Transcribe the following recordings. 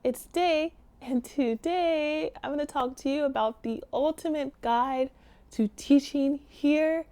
it's Day, and today I'm going to talk to you about the ultimate guide to teaching here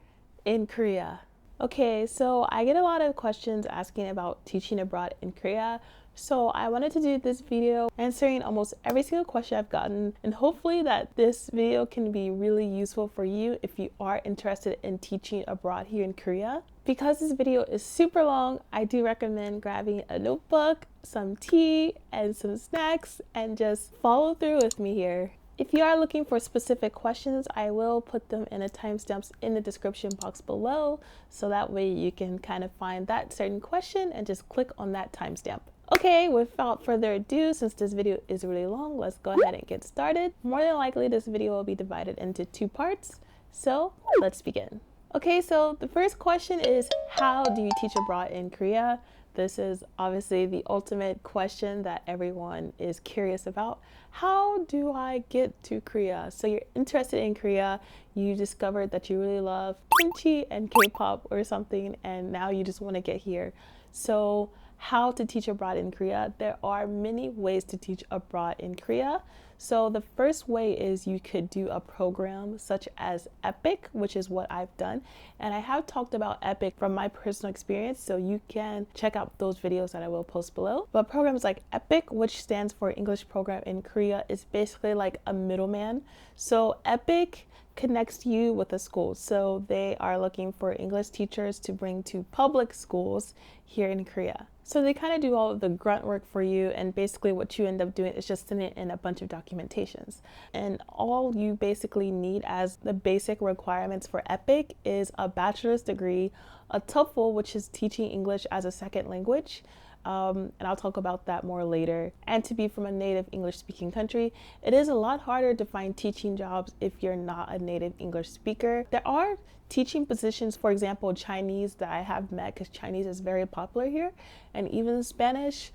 in Korea. Okay, so I get a lot of questions asking about teaching abroad in Korea. So I wanted to do this video answering almost every single question I've gotten, and hopefully that this video can be really useful for you if you are interested in teaching abroad here in Korea. Because this video is super long, I do recommend grabbing a notebook, some tea, and some snacks, and just follow through with me here. If you are looking for specific questions, I will put them in the timestamps in the description box below, so that way you can kind of find that certain question and just click on that timestamp. Okay, without further ado, since this video is really long, let's go ahead and get started. More than likely, this video will be divided into two parts, so let's begin. Okay, so the first question is, how do you teach abroad in Korea? This is obviously the ultimate question that everyone is curious about. How do I get to Korea? So you're interested in Korea, you discovered that you really love kimchi and K-pop or something, and now you just want to get here. So how to teach abroad in Korea? There are many ways to teach abroad in Korea. So the first way is you could do a program such as EPIK, which is what I've done. And I have talked about EPIK from my personal experience, so you can check out those videos that I will post below. But programs like EPIK, which stands for English Program in Korea, is basically like a middleman. So EPIK connects you with a school. So they are looking for English teachers to bring to public schools here in Korea. So they kind of do all of the grunt work for you, and basically what you end up doing is just sending in a bunch of documentations. And all you basically need as the basic requirements for EPIK is a bachelor's degree, a TEFL, which is teaching English as a second language, and I'll talk about that more later, and to be from a native English speaking country. It is a lot harder to find teaching jobs if you're not a native English speaker. There are teaching positions, for example, Chinese, that I have met, because Chinese is very popular here, and even Spanish.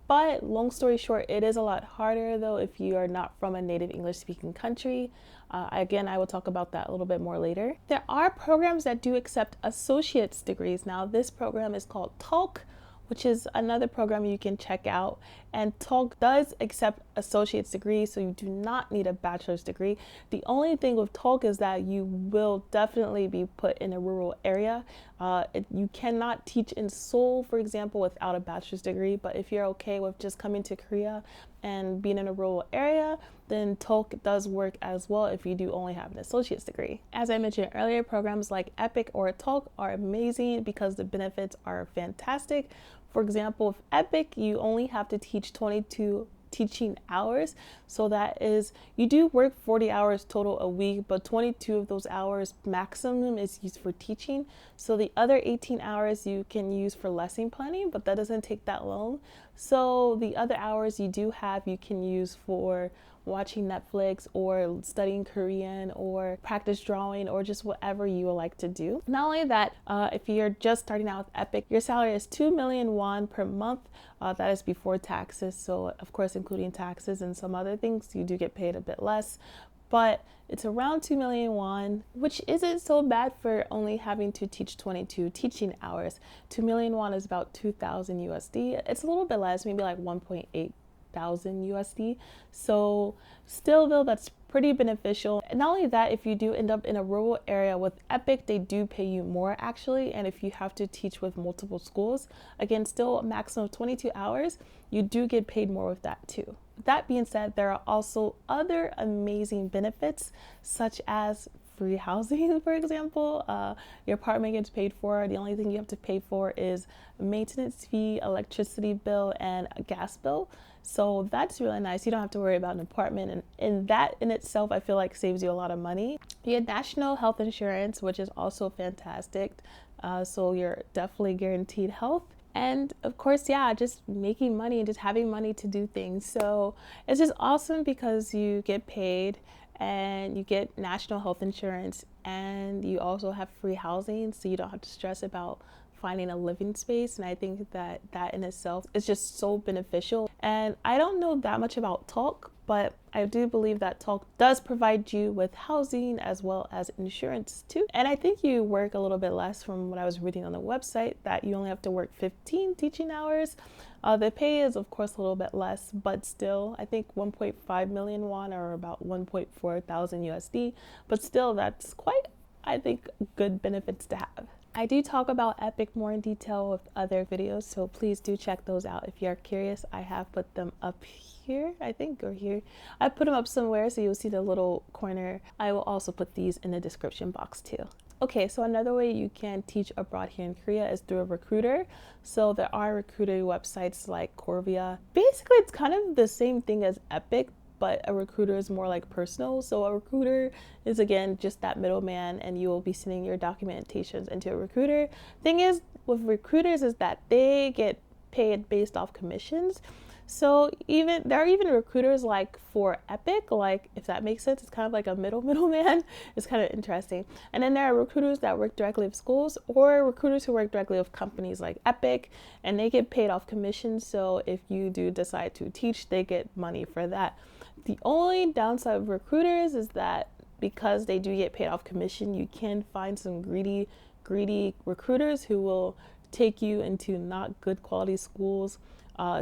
But long story short, it is a lot harder though if you are not from a native English speaking country. Again, I will talk about that a little bit more later. There are programs that do accept associate's degrees. Now, this program is called Talk, which is another program you can check out. And Talk does accept associate's degree, so you do not need a bachelor's degree. The only thing with Talk is that you will definitely be put in a rural area. You cannot teach in Seoul, for example, without a bachelor's degree, but if you're okay with just coming to Korea and being in a rural area, then Talk does work as well if you do only have an associate's degree. As I mentioned earlier, programs like EPIK or Talk are amazing because the benefits are fantastic. For example, with EPIK, you only have to teach 22 teaching hours. So that is, you do work 40 hours total a week, but 22 of those hours maximum is used for teaching. So the other 18 hours you can use for lesson planning, but that doesn't take that long. So the other hours you do have, you can use for watching Netflix or studying Korean or practice drawing or just whatever you would like to do. Not only that, if you're just starting out with EPIK, your salary is 2 million won per month. That is before taxes. So of course, including taxes and some other things, you do get paid a bit less. But it's around 2 million won, which isn't so bad for only having to teach 22 teaching hours. 2 million won is about 2,000 USD. It's a little bit less, maybe like 1.8 thousand USD. So still though, that's pretty beneficial. And not only that, if you do end up in a rural area with EPIK, they do pay you more actually. And if you have to teach with multiple schools, again, still a maximum of 22 hours, you do get paid more with that too. That being said, there are also other amazing benefits, such as free housing, for example. Your apartment gets paid for. The only thing you have to pay for is a maintenance fee, electricity bill, and a gas bill. So that's really nice. You don't have to worry about an apartment, and that in itself, I feel like saves you a lot of money. You get national health insurance, which is also fantastic. So you're definitely guaranteed health. And of course, yeah, just making money and just having money to do things. So it's just awesome because you get paid and you get national health insurance, and you also have free housing, so you don't have to stress about finding a living space. And I think that that in itself is just so beneficial. And I don't know that much about Talk, but I do believe that Talk does provide you with housing as well as insurance too. And I think you work a little bit less from what I was reading on the website, that you only have to work 15 teaching hours. The pay is, of course, a little bit less, but still, I think 1.5 million won, or about 1.4 thousand USD. But still, that's quite, I think, good benefits to have. I do talk about EPIK more in detail with other videos, so please do check those out if you're curious. I have put them up here, I think, or here. I put them up somewhere, so you'll see the little corner. I will also put these in the description box too. Okay, so another way you can teach abroad here in Korea is through a recruiter. So there are recruiter websites like Corvia. Basically, it's kind of the same thing as EPIK, but a recruiter is more like personal. So a recruiter is, again, just that middleman, and you will be sending your documentations into a recruiter. Thing is, with recruiters is that they get paid based off commissions. So there are even recruiters like for EPIK, like, if that makes sense. It's kind of like a middleman. It's kind of interesting. And then there are recruiters that work directly with schools, or recruiters who work directly with companies like EPIK, and they get paid off commissions. So if you do decide to teach, they get money for that. The only downside of recruiters is that because they do get paid off commission, you can find some greedy recruiters who will take you into not good quality schools,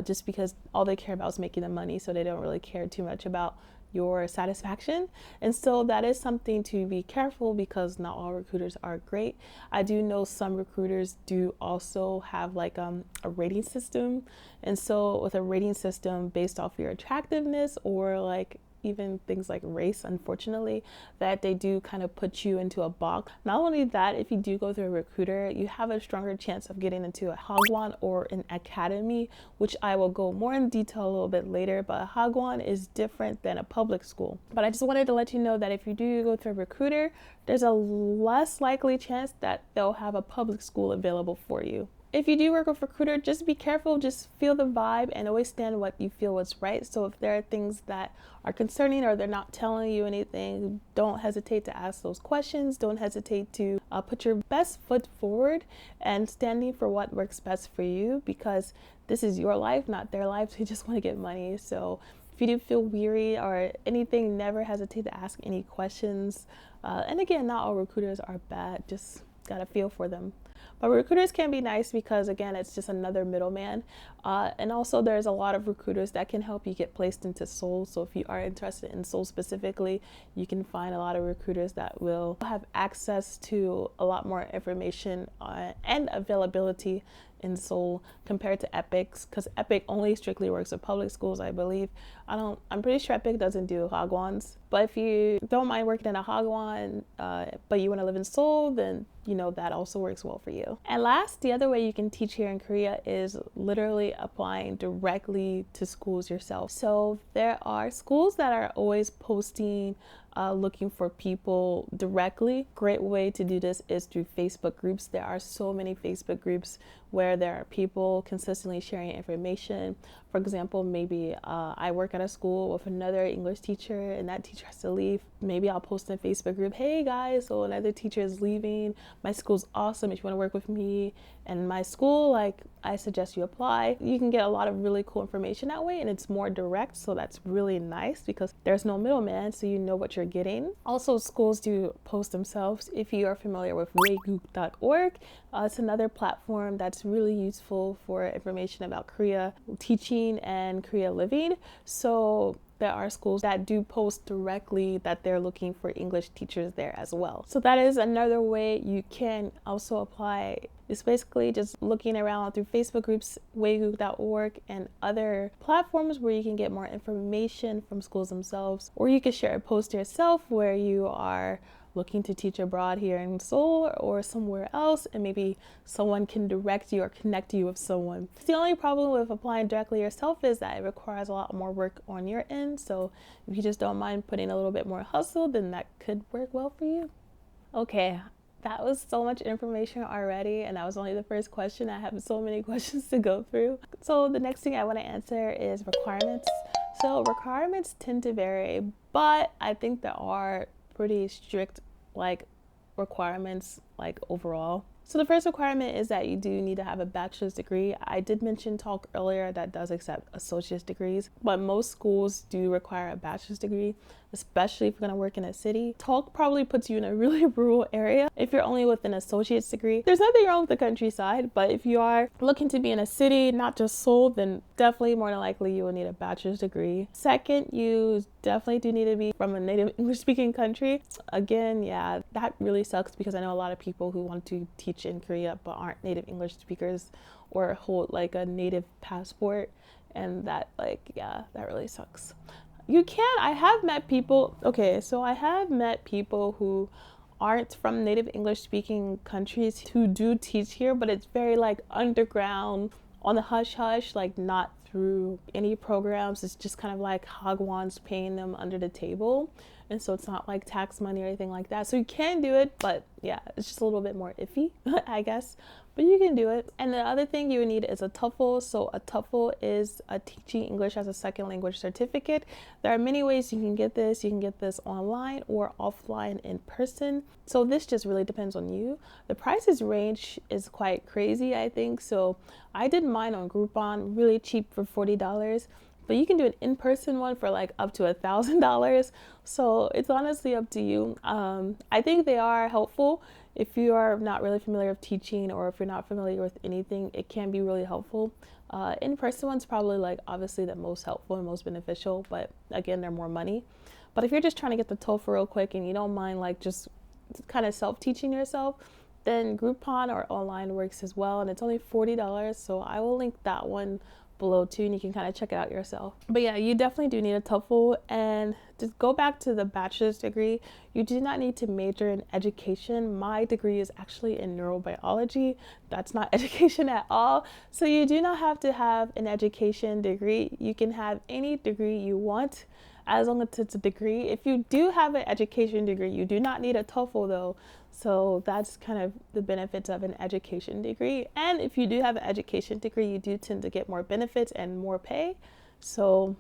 just because all they care about is making the money, so they don't really care too much about your satisfaction. And so that is something to be careful, because not all recruiters are great. I do know some recruiters do also have like a rating system, and so with a rating system based off your attractiveness, or like even things like race, unfortunately, that they do kind of put you into a box. Not only that, if you do go through a recruiter, you have a stronger chance of getting into a Hagwon or an academy, which I will go more in detail a little bit later. But a Hagwon is different than a public school. But I just wanted to let you know that if you do go through a recruiter, there's a less likely chance that they'll have a public school available for you. If you do work with a recruiter, just be careful, just feel the vibe, and always stand what you feel is right. So if there are things that are concerning, or they're not telling you anything, don't hesitate to ask those questions. Don't hesitate to put your best foot forward and standing for what works best for you, because this is your life, not their life. They just want to get money. So if you do feel weary or anything, never hesitate to ask any questions. And again, not all recruiters are bad, just gotta feel for them. But recruiters can be nice because, again, it's just another middleman. And also there's a lot of recruiters that can help you get placed into Seoul. So if you are interested in Seoul specifically, you can find a lot of recruiters that will have access to a lot more information and availability in Seoul compared to EPIK's, because EPIK only strictly works with public schools, I believe. I'm pretty sure EPIK doesn't do Hagwons. But if you don't mind working in a Hagwon, but you want to live in Seoul, then that also works well for you. And last, the other way you can teach here in Korea is literally applying directly to schools yourself. So there are schools that are always posting looking for people directly. Great way to do this is through Facebook groups. There are so many Facebook groups where there are people consistently sharing information. For example, maybe I work at a school with another English teacher, and that teacher has to leave. Maybe I'll post in a Facebook group, hey guys, so another teacher is leaving. My school's awesome. If you want to work with me and my school, I suggest you apply. You can get a lot of really cool information that way, and it's more direct, so that's really nice because there's no middleman, so you know what you're getting. Also, schools do post themselves. If you are familiar with waeguk.org, it's another platform that's really useful for information about Korea teaching and Korea living. So there are schools that do post directly that they're looking for English teachers there as well. So that is another way you can also apply. It's basically just looking around through Facebook groups, waeguk.org, and other platforms where you can get more information from schools themselves. Or you can share a post yourself where you are looking to teach abroad here in Seoul or somewhere else, and maybe someone can direct you or connect you with someone. The only problem with applying directly yourself is that it requires a lot more work on your end. So if you just don't mind putting a little bit more hustle, then that could work well for you. Okay, that was so much information already, and that was only the first question. I have so many questions to go through. So the next thing I want to answer is requirements. So requirements tend to vary, but I think there are pretty strict requirements overall. So the first requirement is that you do need to have a bachelor's degree. I did mention talk earlier that does accept associate's degrees, but most schools do require a bachelor's degree, especially if you're going to work in a city. Talk probably puts you in a really rural area if you're only with an associate's degree. There's nothing wrong with the countryside, but if you are looking to be in a city, not just Seoul, then definitely more than likely you will need a bachelor's degree. Second, you definitely do need to be from a native English speaking country. Again, yeah, that really sucks because I know a lot of people who want to teach in Korea but aren't native English speakers or hold like a native passport, and that that really sucks. I have met people who aren't from native English speaking countries who do teach here, but it's very like underground, on the hush hush, like not through any programs. It's just kind of like Hagwons paying them under the table, and so it's not like tax money or anything like that. So you can do it, but yeah, it's just a little bit more iffy, I guess, but you can do it. And the other thing you would need is a TEFL. So a TEFL is a teaching English as a second language certificate. There are many ways you can get this. You can get this online or offline in person. So this just really depends on you. The prices range is quite crazy, I think. So I did mine on Groupon, really cheap for $40. But you can do an in-person one for like up to $1,000. So it's honestly up to you. I think they are helpful. If you are not really familiar with teaching, or if you're not familiar with anything, it can be really helpful. In-person one's probably like obviously the most helpful and most beneficial, but again, they're more money. But if you're just trying to get the TOEFL real quick and you don't mind like just kind of self-teaching yourself, then Groupon or online works as well, and it's only $40. So I will link that one below too, and you can kind of check it out yourself. But yeah, you definitely do need a TEFL. And to go back to the bachelor's degree, you do not need to major in education. My degree is actually in neurobiology. That's not education at all. So you do not have to have an education degree. You can have any degree you want as long as it's a degree. If you do have an education degree, you do not need a TEFL though. So that's kind of the benefits of an education degree. And if you do have an education degree, you do tend to get more benefits and more pay. So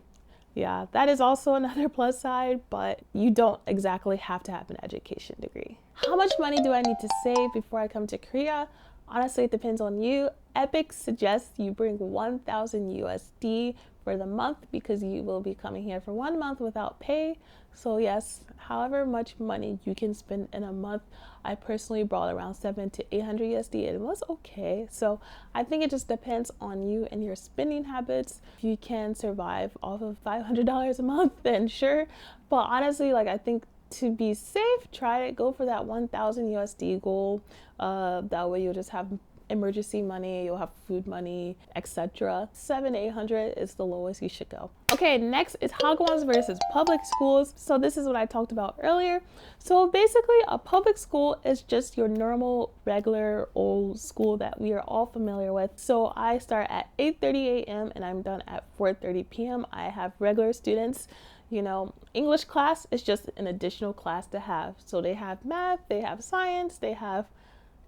yeah, that is also another plus side, but you don't exactly have to have an education degree. How much money do I need to save before I come to Korea? Honestly, it depends on you. EPIK suggests you bring 1,000 USD for the month because you will be coming here for 1 month without pay. So yes, however much money you can spend in a month, I personally brought around 700 to 800 USD. It was okay. So I think it just depends on you and your spending habits. If you can survive off of $500 a month, then sure. But honestly, like I think to be safe, try to go for that 1,000 USD goal. That way you'll just have emergency money, you'll have food money, etc. 700 to 800 is the lowest you should go. Okay, next is Hagwons versus public schools. So this is what I talked about earlier. So basically a public school is just your normal, regular old school that we are all familiar with. So I start at 8:30 a.m. and I'm done at 4:30 p.m. I have regular students. You know, English class is just an additional class to have. So they have math, they have science, they have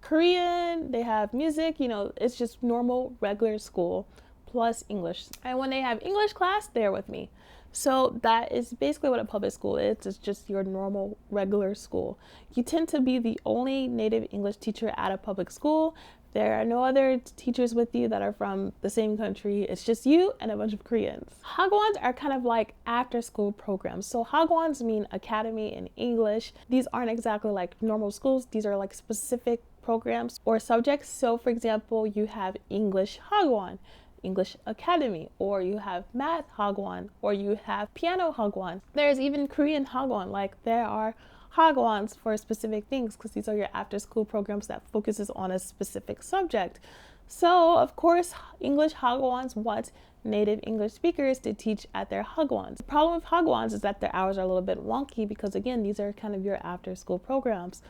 Korean, they have music, you know, it's just normal, regular school plus English. And when they have English class, they're with me. So that is basically what a public school is. It's just your normal, regular school. You tend to be the only native English teacher at a public school. There are no other teachers with you that are from the same country. It's just you and a bunch of Koreans. Hagwons are kind of like after school programs. So Hagwons mean academy in English. These aren't exactly like normal schools. These are like specific programs or subjects. So for example, you have English Hagwon, English Academy, or you have math Hagwon, or you have piano Hagwon. There's even Korean Hagwon. Like there are Hagwons for specific things because these are your after school programs that focuses on a specific subject. So of course, English Hagwons want native English speakers to teach at their Hagwons. The problem with Hagwons is that their hours are a little bit wonky because again, these are kind of your after school programs.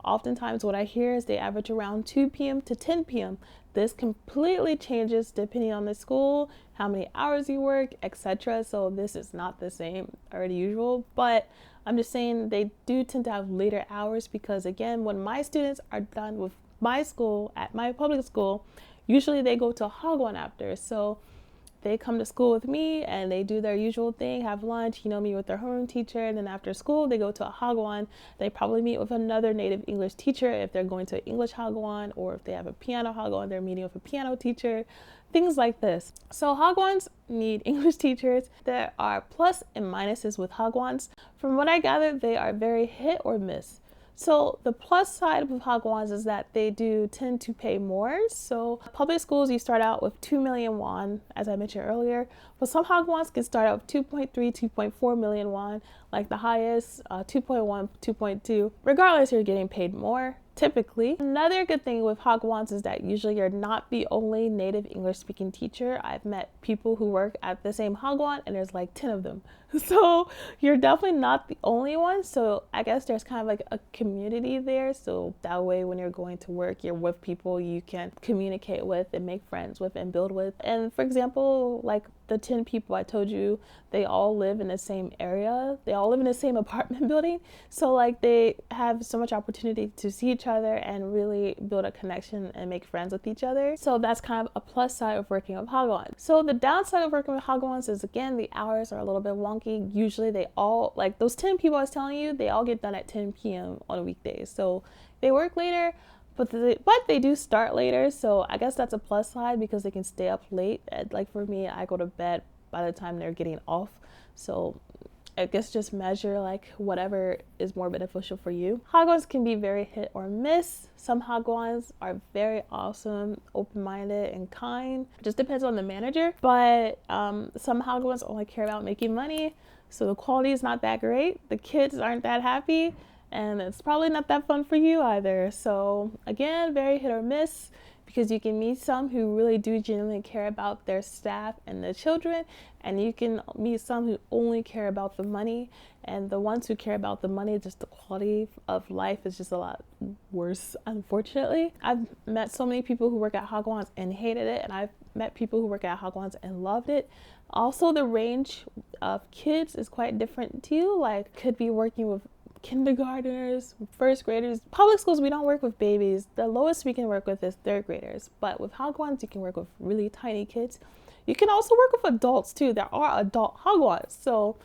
Oftentimes what I hear is they average around 2 p.m. to 10 p.m. This completely changes depending on the school, how many hours you work, etc. So this is not the same or the usual, but I'm just saying they do tend to have later hours because again, when my students are done with my school at my public school, usually they go to Hagwon after. So they come to school with me and they do their usual thing, have lunch, meet with their homeroom teacher, and then after school they go to a Hagwon. They probably meet with another native English teacher if they're going to English Hagwon, or if they have a piano Hagwon, they're meeting with a piano teacher, things like this. So Hagwons need English teachers. There are plus and minuses with Hagwons. From what I gather, they are very hit or miss. So the plus side with Hagwons is that they do tend to pay more. So public schools, you start out with 2 million won, as I mentioned earlier, but some Hagwons can start out with 2.3, 2.4 million won, like the highest, 2.1, 2.2. Regardless, you're getting paid more, typically. Another good thing with Hagwons is that usually you're not the only native English speaking teacher. I've met people who work at the same Hagwon and there's like 10 of them. So you're definitely not the only one. So I guess there's kind of like a community there. So that way when you're going to work, you're with people you can communicate with and make friends with and build with. And for example, like the 10 people I told you, they all live in the same area. They all live in the same apartment building. So like they have so much opportunity to see each other and really build a connection and make friends with each other. So that's kind of a plus side of working with Hagwons. So the downside of working with Hagwons is, again, the hours are a little bit wonky. Usually they all, like those 10 people I was telling you, they all get done at 10 p.m. on weekdays. So they work later, but they do start later. So I guess that's a plus side because they can stay up late. Like for me, I go to bed by the time they're getting off. So I guess just measure like whatever is more beneficial for you. Hagwons can be very hit or miss. Some Hagwons are very awesome, open-minded and kind. It just depends on the manager. But some Hagwons only care about making money. So the quality is not that great. The kids aren't that happy. And it's probably not that fun for you either. So again, very hit or miss, because you can meet some who really do genuinely care about their staff and the children, and you can meet some who only care about the money. And the ones who care about the money, just the quality of life is just a lot worse, unfortunately. I've met so many people who work at Hagwons and hated it, and I've met people who work at Hagwons and loved it. Also, the range of kids is quite different too. Like, could be working with kindergartners, first graders. Public schools, we don't work with babies. The lowest we can work with is third graders. But with Hagwons, you can work with really tiny kids. You can also work with adults too. There are adult Hagwons. So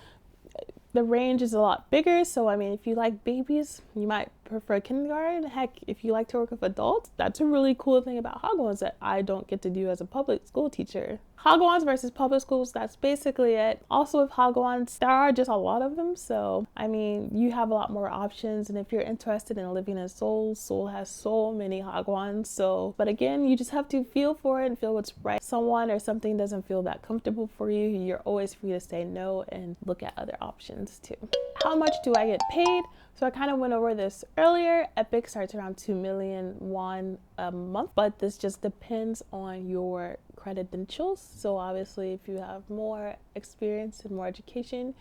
the range is a lot bigger. So I mean, if you like babies, you might prefer kindergarten. Heck, if you like to work with adults, that's a really cool thing about Hagwons that I don't get to do as a public school teacher. Hagwons versus public schools, that's basically it. Also with Hagwons, there are just a lot of them. So, I mean, you have a lot more options. And if you're interested in living in Seoul, Seoul has so many Hagwons. So, but again, you just have to feel for it and feel what's right. Someone or something doesn't feel that comfortable for you, you're always free to say no and look at other options too. How much do I get paid? So I kind of went over this earlier. EPIK starts around 2 million won a month, but this just depends on your credentials. So obviously, if you have more experience and more education,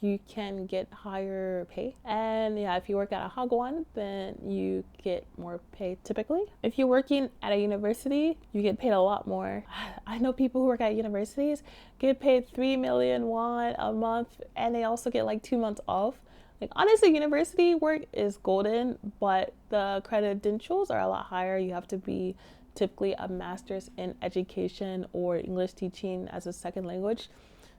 you can get higher pay. And yeah, if you work at a Hagwon, then you get more pay typically. If you're working at a university, you get paid a lot more. I know people who work at universities get paid 3 million won a month, and they also get like 2 months off. Like, honestly, university work is golden, but the credentials are a lot higher. You have to be typically a master's in education or English teaching as a second language.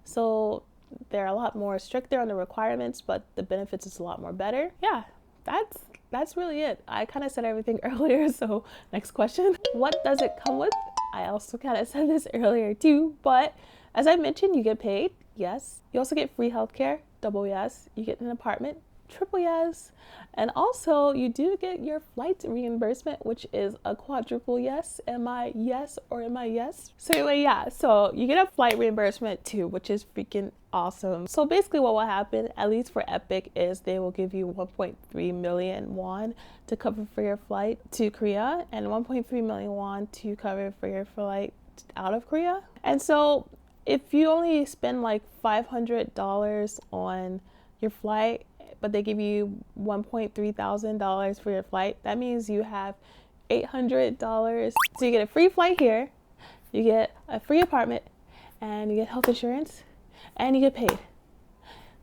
So they're a lot more stricter on the requirements, but the benefits is a lot more better. Yeah, that's really it. I kind of said everything earlier, so next question. What does it come with? I also kind of said this earlier too, but as I mentioned, you get paid, yes. You also get free healthcare, double yes. You get an apartment, triple yes. And also you do get your flight reimbursement, which is a quadruple yes. Am I yes or am I yes? So anyway, yeah, so you get a flight reimbursement too, which is freaking awesome. So basically what will happen, at least for EPIK, is they will give you 1.3 million won to cover for your flight to Korea and 1.3 million won to cover for your flight out of Korea. And so if you only spend like $500 on your flight, but they give you $1.3 thousand for your flight, that means you have $800. So you get a free flight here, you get a free apartment, and you get health insurance, and you get paid.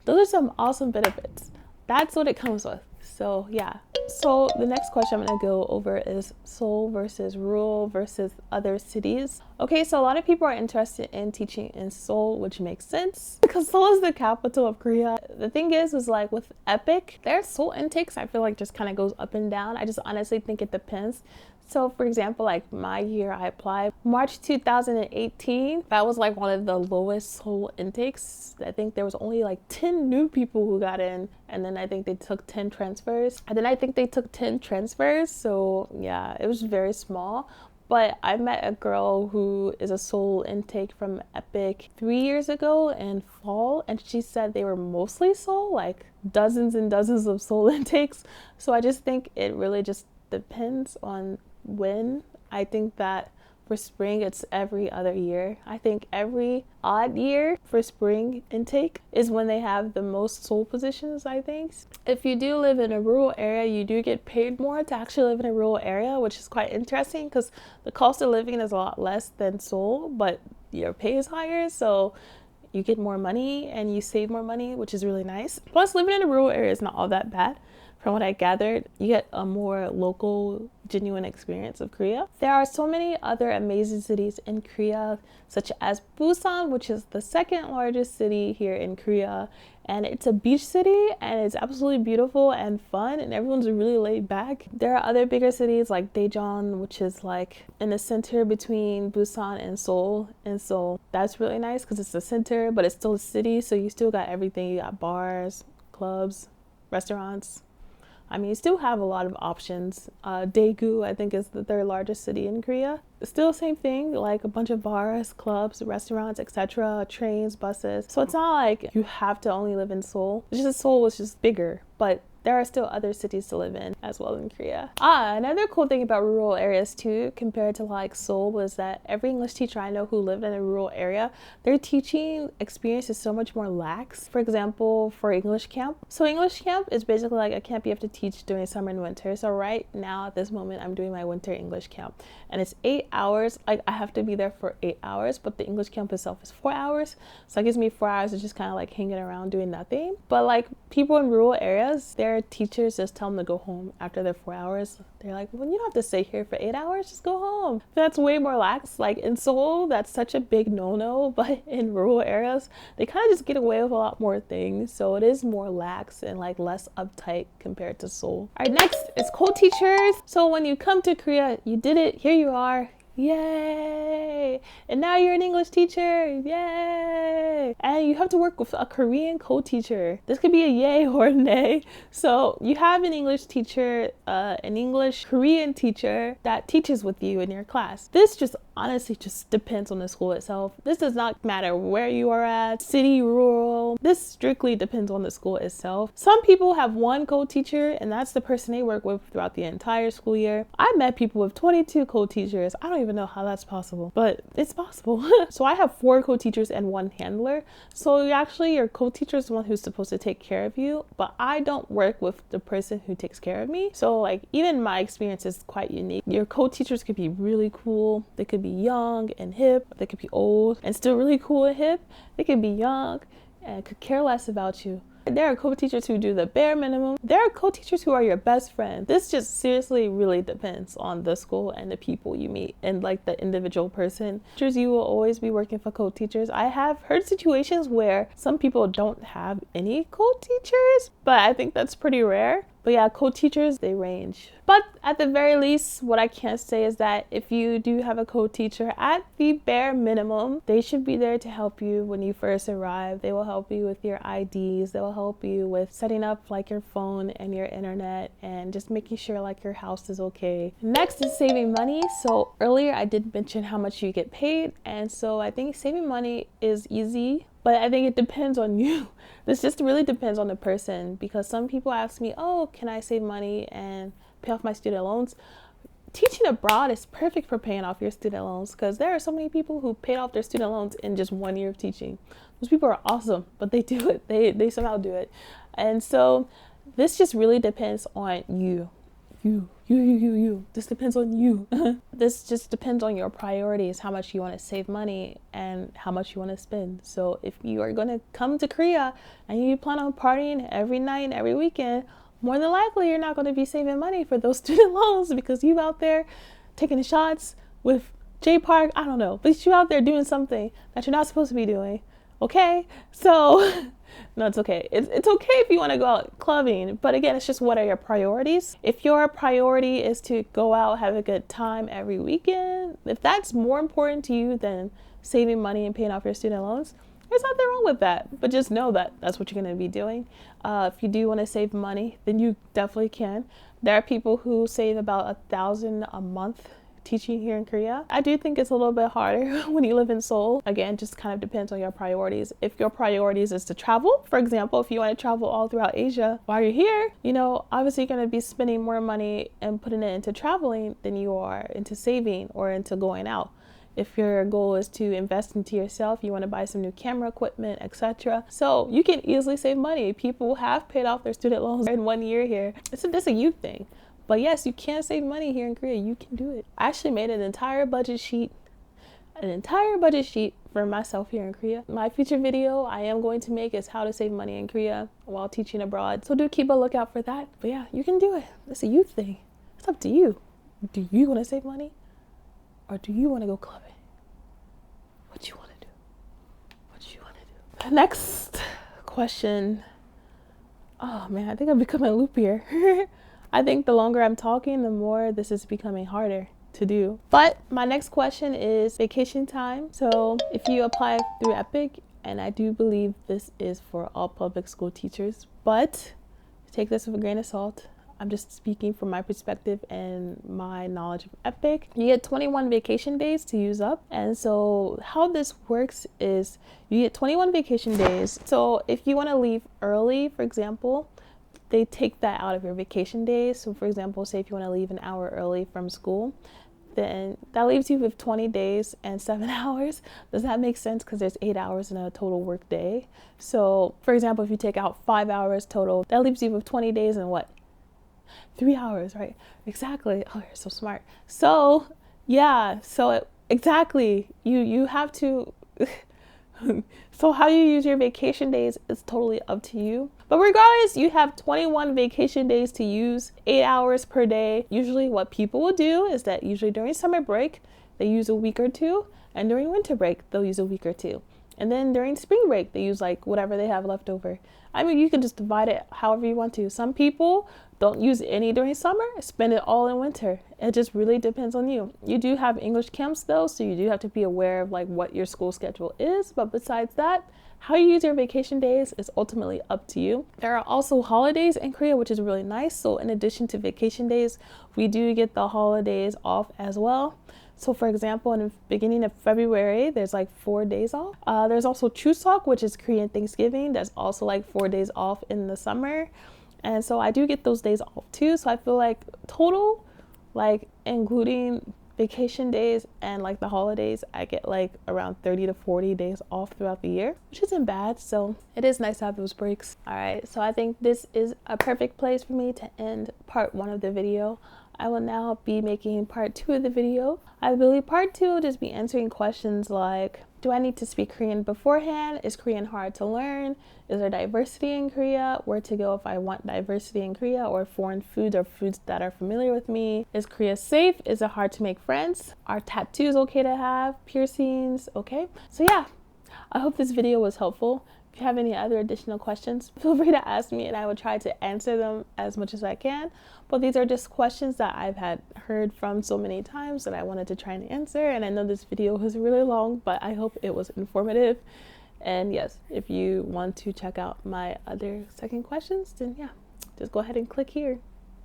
Those are some awesome benefits. That's what it comes with. So yeah, So the next question I'm going to go over is Seoul versus rural versus other cities. Okay, so a lot of people are interested in teaching in Seoul, which makes sense because Seoul is the capital of Korea. The thing is like with EPIK, their Seoul intakes I feel like just kind of goes up and down. I just honestly think it depends. So for example, like my year I applied March 2018, that was like one of the lowest Seoul intakes. I think there was only like 10 new people who got in, and then I think they took 10 transfers, and then I think they took 10 transfers. So yeah, it was very small. But I met a girl who is a Seoul intake from EPIK 3 years ago in fall, and she said they were mostly Seoul, like dozens and dozens of Seoul intakes. So I just think it really just depends on when. I think that for spring it's every other year. I think every odd year for spring intake is when they have the most Seoul positions, I think. If you do live in a rural area, you do get paid more to actually live in a rural area, which is quite interesting because the cost of living is a lot less than Seoul, but your pay is higher, so you get more money and you save more money, which is really nice. Plus, living in a rural area is not all that bad. From what I gathered, you get a more local, genuine experience of Korea. There are so many other amazing cities in Korea, such as Busan, which is the second largest city here in Korea. And it's a beach city, and it's absolutely beautiful and fun, and everyone's really laid back. There are other bigger cities like Daejeon, which is like in the center between Busan and Seoul. And so that's really nice because it's the center, but it's still a city, so you still got everything. You got bars, clubs, restaurants. I mean, you still have a lot of options. Daegu, I think, is the third largest city in Korea. It's still the same thing, like a bunch of bars, clubs, restaurants, etc., trains, buses. So it's not like you have to only live in Seoul. It's just Seoul was just bigger, but there are still other cities to live in as well in Korea. Another cool thing about rural areas too, compared to like Seoul, was that every English teacher I know who lived in a rural area, their teaching experience is so much more lax. For example, for English camp. So English camp is basically like a camp you have to teach during summer and winter. So right now at this moment, I'm doing my winter English camp, and it's 8 hours. Like I have to be there for 8 hours, but the English camp itself is 4 hours. So that gives me 4 hours of just kind of like hanging around doing nothing. But like people in rural areas, their teachers just tell them to go home after their 4 hours. They're like, well, you don't have to stay here for 8 hours, just go home. That's way more lax. Like in Seoul, that's such a big no-no, but in rural areas, they kind of just get away with a lot more things. So it is more lax and like less uptight compared to Seoul. All right, next is co-teachers. So when you come to Korea, you did it, here you are. Yay! And now you're an English teacher. Yay! And you have to work with a Korean co-teacher. This could be a yay or a nay. So you have an English teacher, an English Korean teacher that teaches with you in your class. This just honestly just depends on the school itself. This does not matter where you are at, city, rural. This strictly depends on the school itself. Some people have one co-teacher, and that's the person they work with throughout the entire school year. I met people with 22 co-teachers. I don't even know how that's possible, but it's possible. So I have 4 co-teachers and 1 handler. So your co-teacher is the one who's supposed to take care of you, but I don't work with the person who takes care of me. So like even my experience is quite unique. Your co-teachers could be really cool. They could be young and hip. They could be old and still really cool and hip. They could be young and could care less about you. There are co-teachers who do the bare minimum. There are co-teachers who are your best friend. This just seriously really depends on the school and the people you meet and like the individual person. You will always be working for co-teachers. I have heard situations where some people don't have any co-teachers, but I think that's pretty rare. But yeah, co-teachers, they range. But at the very least, what I can say is that if you do have a co-teacher, at the bare minimum, they should be there to help you when you first arrive. They will help you with your IDs. They will help you with setting up like your phone and your internet and just making sure like your house is okay. Next is saving money. So earlier I did mention how much you get paid. And so I think saving money is easy, but I think it depends on you. This just really depends on the person, because some people ask me, oh, can I save money and pay off my student loans? Teaching abroad is perfect for paying off your student loans, because there are so many people who paid off their student loans in just 1 year of teaching. Those people are awesome, but they do it. They somehow do it. And so this just really depends on you. You. This depends on you. This just depends on your priorities, how much you want to save money and how much you want to spend. So if you are going to come to Korea and you plan on partying every night and every weekend, more than likely you're not going to be saving money for those student loans because you out there taking shots with J Park. I don't know, but you out there doing something that you're not supposed to be doing. Okay, so no, it's okay. It's okay if you want to go out clubbing, but again, it's just what are your priorities? If your priority is to go out, have a good time every weekend, if that's more important to you than saving money and paying off your student loans, there's nothing wrong with that. But just know that that's what you're going to be doing. If you do want to save money, then you definitely can. There are people who save about $1,000 a month teaching here in Korea. I do think it's a little bit harder when you live in Seoul. Again, just kind of depends on your priorities. If your priorities is to travel, for example, if you want to travel all throughout Asia while you're here, you know, obviously you're going to be spending more money and putting it into traveling than you are into saving or into going out. If your goal is to invest into yourself, you want to buy some new camera equipment, etc. So you can easily save money. People have paid off their student loans in 1 year here. It's a youth thing. But yes, you can save money here in Korea. You can do it. I actually made an entire budget sheet for myself here in Korea. My future video I am going to make is how to save money in Korea while teaching abroad. So do keep a lookout for that. But yeah, you can do it. It's a youth thing. It's up to you. Do you want to save money? Or do you want to go clubbing? What you want to do? What you want to do? The next question. Oh man, I think I'm becoming loopier. I think the longer I'm talking, the more this is becoming harder to do. But my next question is vacation time. So if you apply through EPIK, and I do believe this is for all public school teachers, but take this with a grain of salt. I'm just speaking from my perspective and my knowledge of EPIK. You get 21 vacation days to use up. And so how this works is you get 21 vacation days. So if you want to leave early, for example, they take that out of your vacation days. So for example, say if you want to leave an hour early from school, then that leaves you with 20 days and 7 hours. Does that make sense? Because there's 8 hours in a total work day. So for example, if you take out 5 hours total, that leaves you with 20 days and what? 3 hours, right? Exactly. Oh, you're so smart. So yeah, exactly. You have to, so how you use your vacation days is totally up to you. But regardless, you have 21 vacation days to use, 8 hours per day. Usually what people will do is that usually during summer break, they use a week or two. And during winter break, they'll use a week or two. And then during spring break, they use like whatever they have left over. I mean, you can just divide it however you want to. Some people don't use any during summer, spend it all in winter. It just really depends on you. You do have English camps though, so you do have to be aware of like what your school schedule is. But besides that, how you use your vacation days is ultimately up to you. There are also holidays in Korea, which is really nice. So in addition to vacation days, we do get the holidays off as well. So for example, in the beginning of February, there's like 4 days off. There's also Chuseok, which is Korean Thanksgiving. There's also like 4 days off in the summer. And so I do get those days off too. So I feel like total, like including vacation days and like the holidays, I get like around 30 to 40 days off throughout the year, which isn't bad. So it is nice to have those breaks. All right, so I think this is a perfect place for me to end part 1 of the video. I will now be making part 2 of the video. I believe part 2 will just be answering questions like, do I need to speak Korean beforehand? Is Korean hard to learn? Is there diversity in Korea? Where to go if I want diversity in Korea, or foreign foods or foods that are familiar with me? Is Korea safe? Is it hard to make friends? Are tattoos okay to have? Piercings, okay? So yeah, I hope this video was helpful. If you have any other additional questions, feel free to ask me and I will try to answer them as much as I can. But these are just questions that I've heard from so many times that I wanted to try and answer. And I know this video was really long, but I hope it was informative. And yes, if you want to check out my other second questions, then yeah, just go ahead and click here.